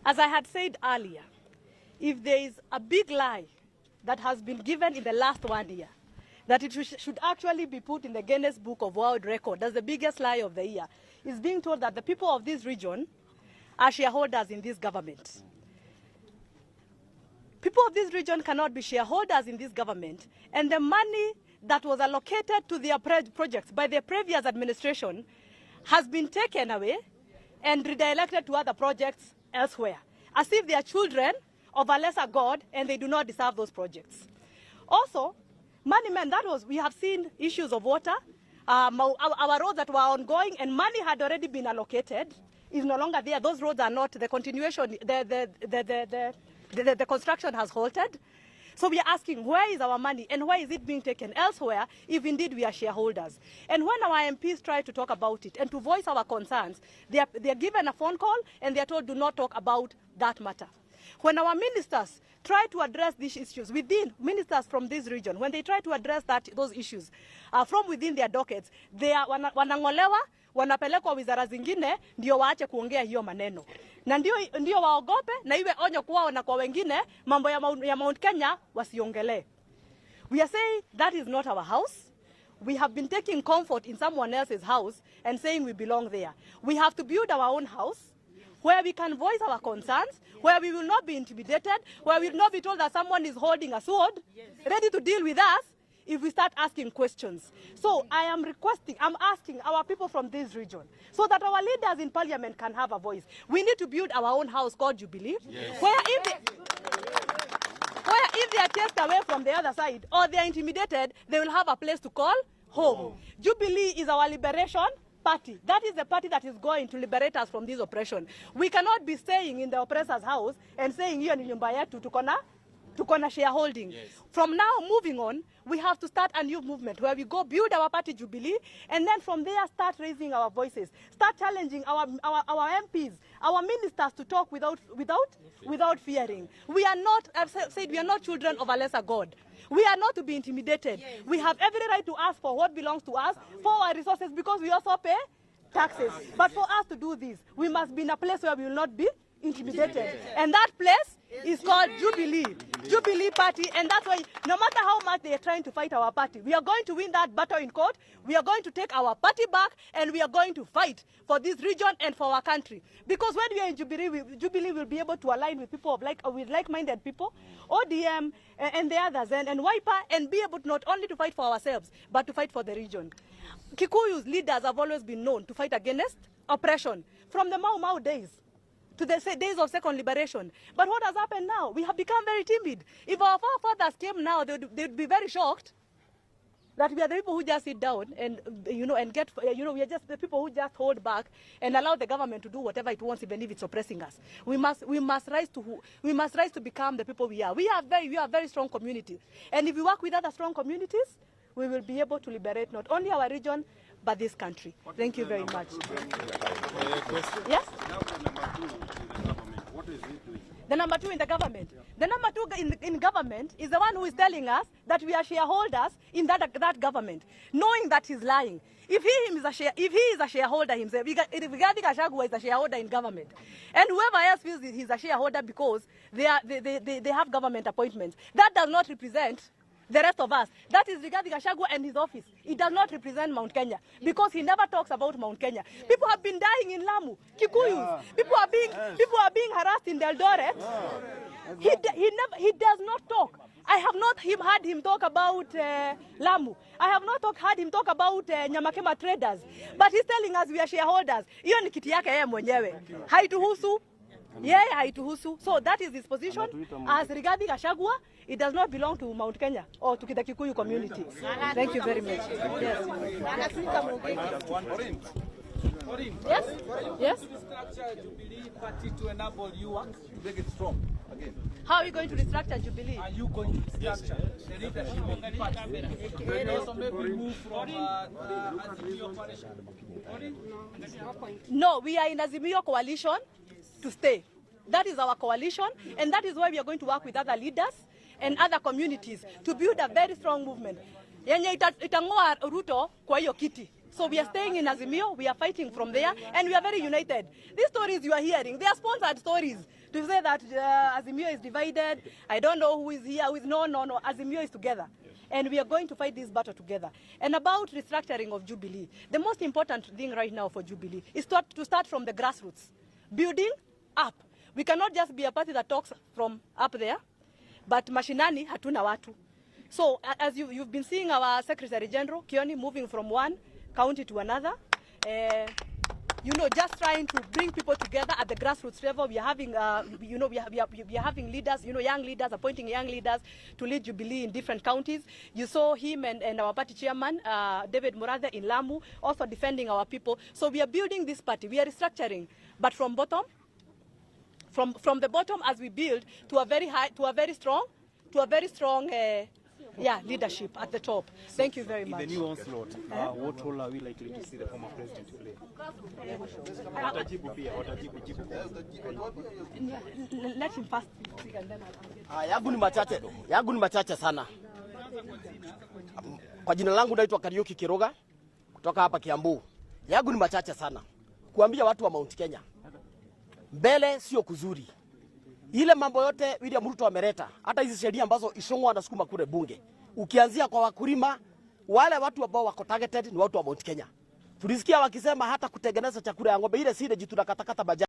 As I had said earlier, if there is a big lie that has been given in the last 1 year, that it should actually be put in the Guinness Book of World Record as the biggest lie of the year, is being told that the people of this region are shareholders in this government. People of this region cannot be shareholders in this government, and the money that was allocated to their projects by the previous administration has been taken away and redirected to other projects elsewhere, as if they are children of a lesser God and they do not deserve those projects. Also, we have seen issues of water, our roads that were ongoing and money had already been allocated is no longer there. Those roads are not the continuation, the construction has halted. So we are asking, where is our money and why is it being taken elsewhere if indeed we are shareholders? And when our MPs try to talk about it and to voice our concerns, they are given a phone call and they are told do not talk about that matter. When our ministers try to address these issues within ministers from this region, when they try to address those issues from within their dockets, they are wanangolewa, wanapelekwa wizara zingine ndio waache kuongea hiyo maneno. Na ndio waogope na iwe onyo kwao na kwa wengine mambo ya Mount Kenya wasiongelee. We are saying that is not our house. We have been taking comfort in someone else's house and saying we belong there. We have to build our own house where we can voice our concerns, where we will not be intimidated, where we will not be told that someone is holding a sword, ready to deal with us if we start asking questions. So I'm asking our people from this region, so that our leaders in parliament can have a voice. We need to build our own house called Jubilee, where if they are chased away from the other side or they are intimidated, they will have a place to call home. Jubilee is our liberation party. That is the party that is going to liberate us from this oppression. We cannot be staying in the oppressor's house and saying hiyo ni nyumba yetu tuko na shareholding. From now moving on, we have to start a new movement where we go build our party Jubilee, and then from there start raising our voices, start challenging our MPs, our ministers to talk without fearing. We are not, I've said, we are not children of a lesser God. We are not to be intimidated. We have every right to ask for what belongs to us, for our resources, because we also pay taxes. But for us to do this, we must be in a place where we will not be intimidated. And that place is called Jubilee Party. And that's why no matter how much they are trying to fight our party, we are going to win that battle in court. We are going to take our party back and we are going to fight for this region and for our country. Because when we are in Jubilee will be able to align with people with like-minded people, ODM and the others, and Wiper, and be able not only to fight for ourselves, but to fight for the region. Kikuyu's leaders have always been known to fight against oppression, from the Mau Mau days to the days of second liberation. But what has happened now? We have become very timid. If our forefathers came now, they'd be very shocked that we are the people who just sit down and we are just the people who just hold back and allow the government to do whatever it wants, even if it's oppressing us. We must rise to become the people we are. We are a very strong community, and if we work with other strong communities, we will be able to liberate not only our region but this country. Thank you very much. Yes? What is it doing? The number two in the government. The number two in government is the one who is telling us that we are shareholders in that government, knowing that he's lying. If he is a shareholder himself, Rigathi Gachagua is a shareholder in government, and whoever else feels he's a shareholder because they have government appointments, that does not represent the rest of us. That is Rigathi Gachagua and his office. It does not represent Mount Kenya because he never talks about Mount Kenya. People have been dying in Lamu, Kikuyus. People are being harassed in Eldoret. He does not talk. I have not heard him talk about Lamu. I have not heard him talk about Nyamakema traders. But he's telling us we are shareholders. Hiyo ni kiti yake yeye mwenyewe. Haituhusu. Haituhusu. So that is his position as Rigathi Gachagua. It does not belong to Mount Kenya or to the Kikuyu community. Thank you very much. Yes. Yes? Yes? Restructure Jubilee Party to enable you to make it strong again. How are you going to restructure Jubilee? Are you going to restructure the leadership of the party? Also maybe move from Azimio coalition? No, we are in Azimio coalition to stay. That is our coalition, and that is why we are going to work with other leaders and other communities to build a very strong movement. Yenye itang'oa Ruto kwa hiyo kiti. So we are staying in Azimio, we are fighting from there, and we are very united. These stories you are hearing, they are sponsored stories. To say that Azimio is divided, I don't know who is here, who is no, Azimio is together. Yes. And we are going to fight this battle together. And about restructuring of Jubilee, the most important thing right now for Jubilee is to start from the grassroots, building up. We cannot just be a party that talks from up there, but mashinani hatuna watu. So as you've been seeing our Secretary General, Kioni, moving from one county to another, you know, just trying to bring people together at the grassroots level. We are having, you know, we are having leaders, you know, young leaders, appointing young leaders to lead Jubilee in different counties. You saw him and our party chairman, David Murathe in Lamu, also defending our people. So we are building this party. We are restructuring, but from bottom, from the bottom as we build to a very high, to a very strong, leadership at the top. Thank you very much. In the new onslaught, what role are we likely to see the former president play? Let him first speak and then I'll yangu ni machache sana. Kwa jina langu naitwa Kariuki Kiroga kutoka hapa Kiambu. Yangu ni machache sana. Kuambia watu wa Mount Kenya, mbele sio kuzuri. Ile mambo yote William Ruto ameleta, hata hizi sheria ambazo Ishongwa anasukuma kule bunge. Ukianzia kwa wakulima, wale watu ambao wako targeted ni watu wa Mount Kenya. Tulisikia wakisema hata kutengeneza chakula ya ng'ombe ile side jitu na katakata bajaji.